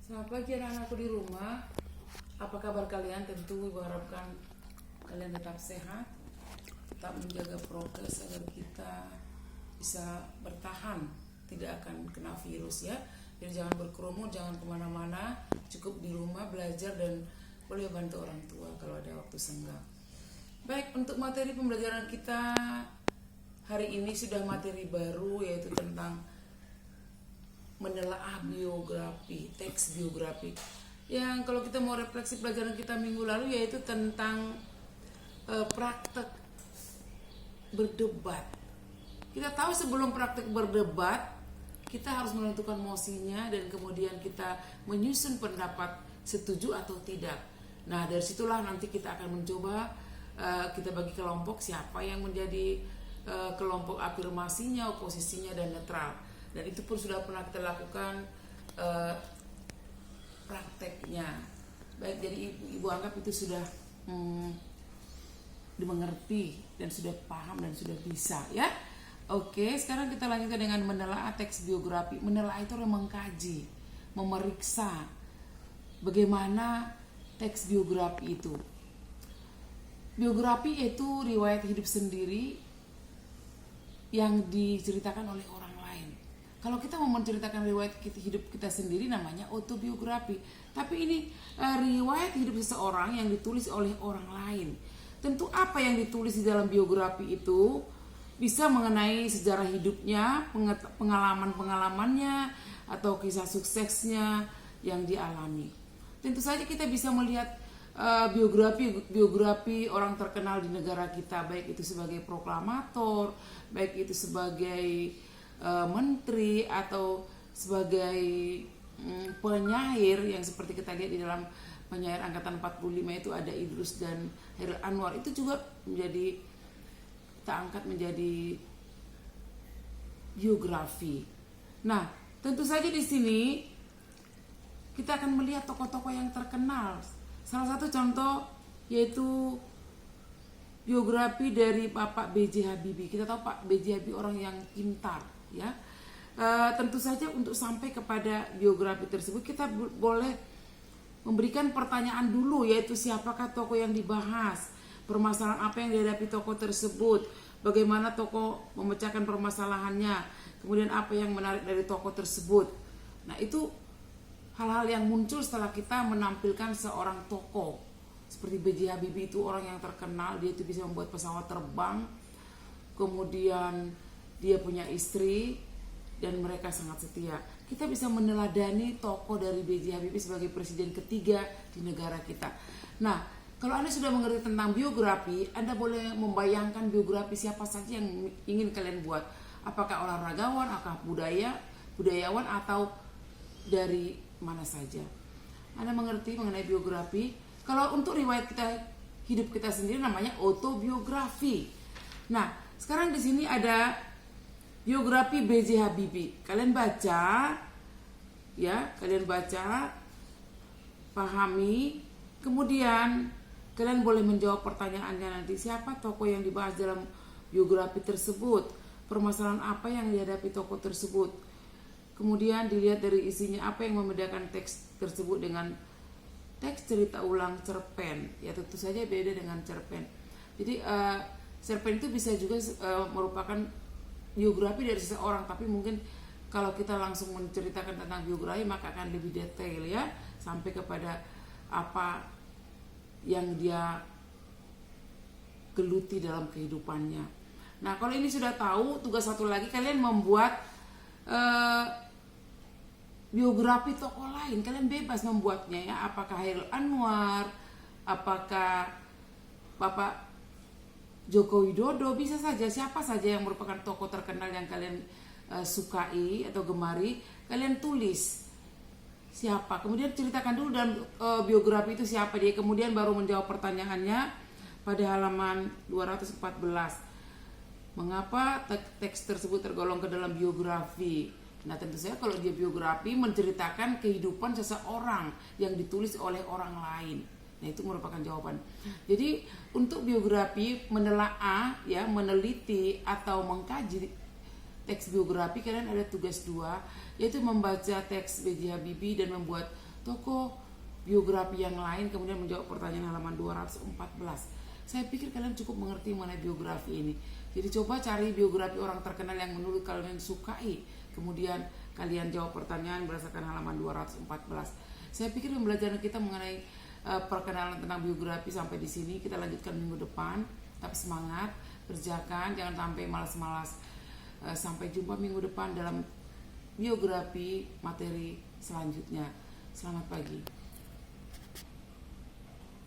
Selamat pagi anak-anakku di rumah. Apa kabar kalian? Tentu ibu harapkan kalian tetap sehat, tetap menjaga prokes agar kita bisa bertahan, tidak akan kena virus ya. Jadi jangan berkerumun, jangan kemana-mana, cukup di rumah belajar dan boleh bantu orang tua kalau ada waktu senggang. Baik, untuk materi pembelajaran kita hari ini sudah materi baru, yaitu tentang menelaah biografi, teks biografi. Yang kalau kita mau refleksi pelajaran kita minggu lalu, yaitu tentang praktek berdebat. Kita tahu sebelum praktek berdebat, kita harus menentukan mosinya dan kemudian kita menyusun pendapat setuju atau tidak. Nah, dari situlah nanti kita akan mencoba kita bagi kelompok siapa yang menjadi kelompok afirmasinya, oposisinya, dan netral. Dan itu pun sudah pernah kita lakukan prakteknya. Baik, jadi ibu anggap itu sudah dimengerti dan sudah paham dan sudah bisa ya. Oke, sekarang kita lanjutkan dengan menelaah teks biografi. Menelaah itu adalah mengkaji, memeriksa bagaimana teks biografi itu. Biografi itu riwayat hidup sendiri yang diceritakan oleh orang lain. Kalau kita mau menceritakan riwayat hidup kita sendiri namanya autobiografi. Tapi ini riwayat hidup seseorang yang ditulis oleh orang lain. Tentu apa yang ditulis di dalam biografi itu bisa mengenai sejarah hidupnya, pengalaman-pengalamannya, atau kisah suksesnya yang dialami. Tentu saja kita bisa melihat biografi orang terkenal di negara kita, baik itu sebagai proklamator, baik itu sebagai menteri atau sebagai penyair, yang seperti kita lihat di dalam penyair angkatan 45 itu ada Idrus dan Hairil Anwar. Itu juga menjadi kita angkat menjadi biografi. Nah, tentu saja di sini kita akan melihat tokoh-tokoh yang terkenal. Salah satu contoh yaitu biografi dari Bapak B.J. Habibie. Kita tahu Pak B.J. Habibie orang yang pintar ya. Tentu saja untuk sampai kepada biografi tersebut kita boleh memberikan pertanyaan dulu, yaitu siapakah tokoh yang dibahas, permasalahan apa yang dihadapi tokoh tersebut, bagaimana tokoh memecahkan permasalahannya, kemudian apa yang menarik dari tokoh tersebut. Nah, itu hal-hal yang muncul setelah kita menampilkan seorang tokoh. Seperti B.J. Habibie itu orang yang terkenal, dia itu bisa membuat pesawat terbang, kemudian dia punya istri dan mereka sangat setia. Kita bisa meneladani tokoh dari B.J. Habibie sebagai presiden ketiga di negara kita. Nah, kalau Anda sudah mengerti tentang biografi, Anda boleh membayangkan biografi siapa saja yang ingin kalian buat. Apakah olahragawan, apakah budayawan, atau dari mana saja. Anda mengerti mengenai biografi. Kalau untuk riwayat hidup kita sendiri namanya autobiografi. Nah, sekarang di sini ada biografi B.J. Habibie. Kalian baca ya, pahami, kemudian kalian boleh menjawab pertanyaannya nanti. Siapa tokoh yang dibahas dalam biografi tersebut? Permasalahan apa yang dihadapi tokoh tersebut? Kemudian dilihat dari isinya, apa yang membedakan teks tersebut dengan teks cerita ulang cerpen. Ya tentu saja beda dengan cerpen. Jadi cerpen itu bisa juga merupakan biografi dari seseorang, tapi mungkin kalau kita langsung menceritakan tentang biografi maka akan lebih detail ya, sampai kepada apa yang dia geluti dalam kehidupannya. Nah, kalau ini sudah tahu, tugas satu lagi kalian membuat biografi tokoh lain. Kalian bebas membuatnya ya, apakah Hairil Anwar, apakah Bapak Joko Widodo, bisa saja, siapa saja yang merupakan tokoh terkenal yang kalian sukai atau gemari, kalian tulis siapa, kemudian ceritakan dulu dalam biografi itu siapa dia, kemudian baru menjawab pertanyaannya pada halaman 214. Mengapa teks tersebut tergolong ke dalam biografi? Nah, tentu saja kalau dia biografi menceritakan kehidupan seseorang yang ditulis oleh orang lain. Nah, itu merupakan jawaban. Jadi untuk biografi menelaah ya, meneliti atau mengkaji teks biografi, kalian ada tugas 2, yaitu membaca teks B.J. Habibie dan membuat tokoh biografi yang lain, kemudian menjawab pertanyaan halaman 214. Saya pikir kalian cukup mengerti mengenai biografi ini. Jadi coba cari biografi orang terkenal yang menurut kalian sukai, kemudian kalian jawab pertanyaan berdasarkan halaman 214. Saya pikir pembelajaran kita mengenai perkenalan tentang biografi sampai di sini. Kita lanjutkan minggu depan. Tetap semangat, kerjakan, jangan sampai malas-malas. Sampai jumpa minggu depan dalam biografi materi selanjutnya. Selamat pagi.